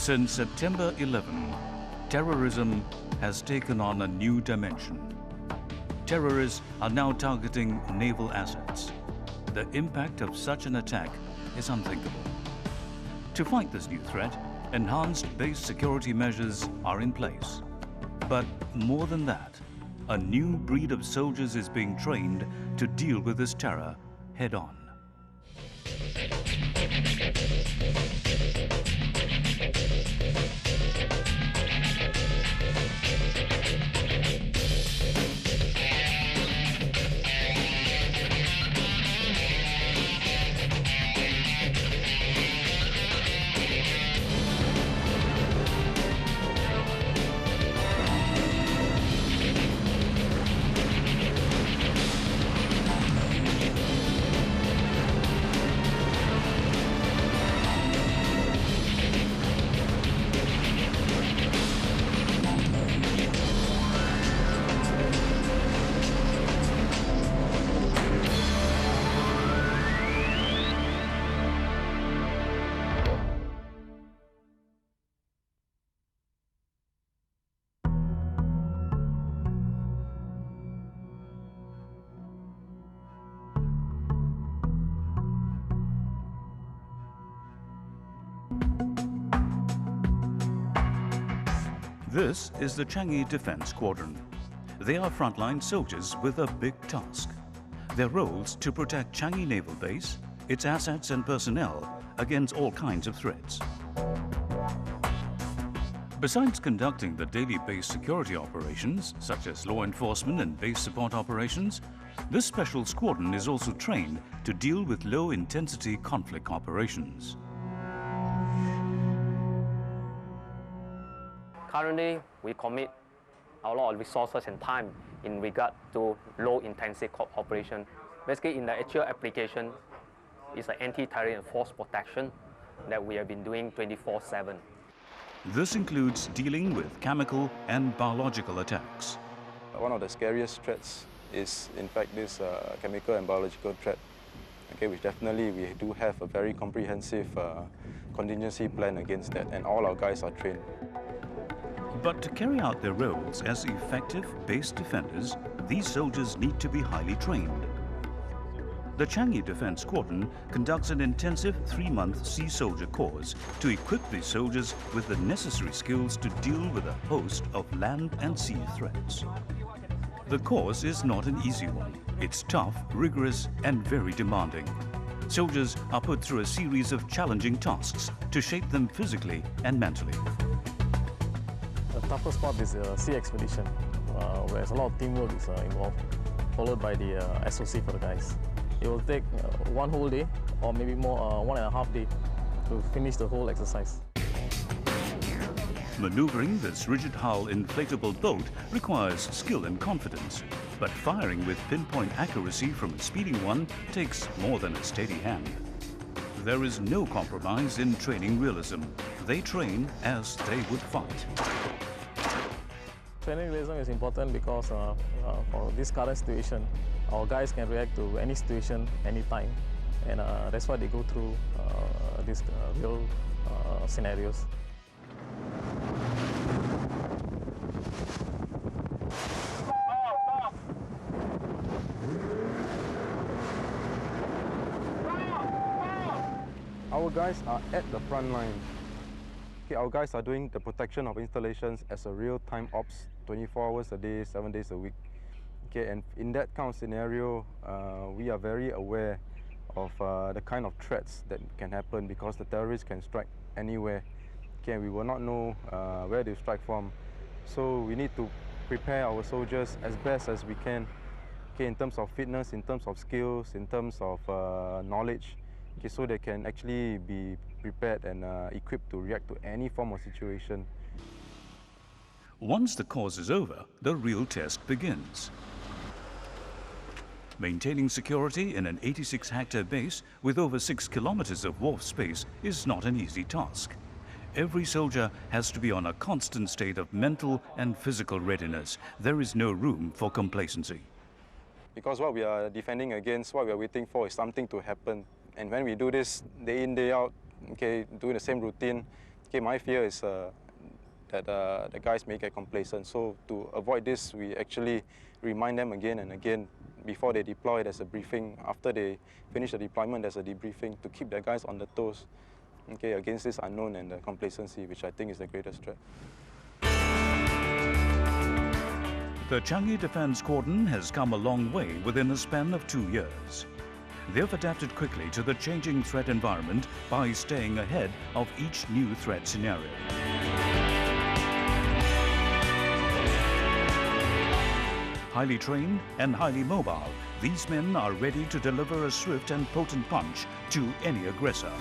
Since September 11, terrorism has taken on a new dimension. Terrorists are now targeting naval assets. The impact of such an attack is unthinkable. To fight this new threat, enhanced base security measures are in place. But more than that, a new breed of soldiers is being trained to deal with this terror head-on. This is the Changi Defence Squadron. They are frontline soldiers with a big task. Their roles to protect Changi Naval Base, its assets and personnel against all kinds of threats. Besides conducting the daily base security operations, such as law enforcement and base support operations, this special squadron is also trained to deal with low-intensity conflict operations. Currently, we commit a lot of resources and time in regard to low-intensity operation. Basically, in the actual application, it's an anti-terror and force protection that we have been doing 24/7. This includes dealing with chemical and biological attacks. One of the scariest threats is, in fact, this chemical and biological threat, which definitely we do have a very comprehensive contingency plan against that, and all our guys are trained. But to carry out their roles as effective base defenders, these soldiers need to be highly trained. The Changi Defence Squadron conducts an intensive 3-month sea soldier course to equip these soldiers with the necessary skills to deal with a host of land and sea threats. The course is not an easy one. It's tough, rigorous, and very demanding. Soldiers are put through a series of challenging tasks to shape them physically and mentally. The toughest part is the sea expedition, where a lot of teamwork is involved, followed by the SOC for the guys. It will take one whole day, or maybe more, 1.5 days, to finish the whole exercise. Maneuvering this rigid-hull inflatable boat requires skill and confidence, but firing with pinpoint accuracy from a speeding one takes more than a steady hand. There is no compromise in training realism. They train as they would fight. Training realism is important because for this current situation, our guys can react to any situation, anytime, and that's why they go through these real scenarios. Our guys are at the front line. Our guys are doing the protection of installations as a real-time ops, 24 hours a day, 7 days a week. And in that kind of scenario, we are very aware of the kind of threats that can happen, because the terrorists can strike anywhere. We will not know where they strike from. So we need to prepare our soldiers as best as we can, in terms of fitness, in terms of skills, in terms of knowledge, so they can actually be prepared and equipped to react to any form of situation. Once the course is over, the real test begins. Maintaining security in an 86-hectare base with over 6 kilometers of wharf space is not an easy task. Every soldier has to be on a constant state of mental and physical readiness. There is no room for complacency. Because what we are defending against, what we are waiting for is something to happen. And when we do this day in, day out, doing the same routine, Okay, my fear is that the guys may get complacent. So to avoid this, we actually remind them again and again before they deploy. There's a briefing. After they finish the deployment, there's a debriefing to keep the guys on the toes, okay, against this unknown and the complacency, which I think is the greatest threat. The Changi Defence Cordon has come a long way within a span of 2 years. They've adapted quickly to the changing threat environment by staying ahead of each new threat scenario. Highly trained and highly mobile, these men are ready to deliver a swift and potent punch to any aggressor.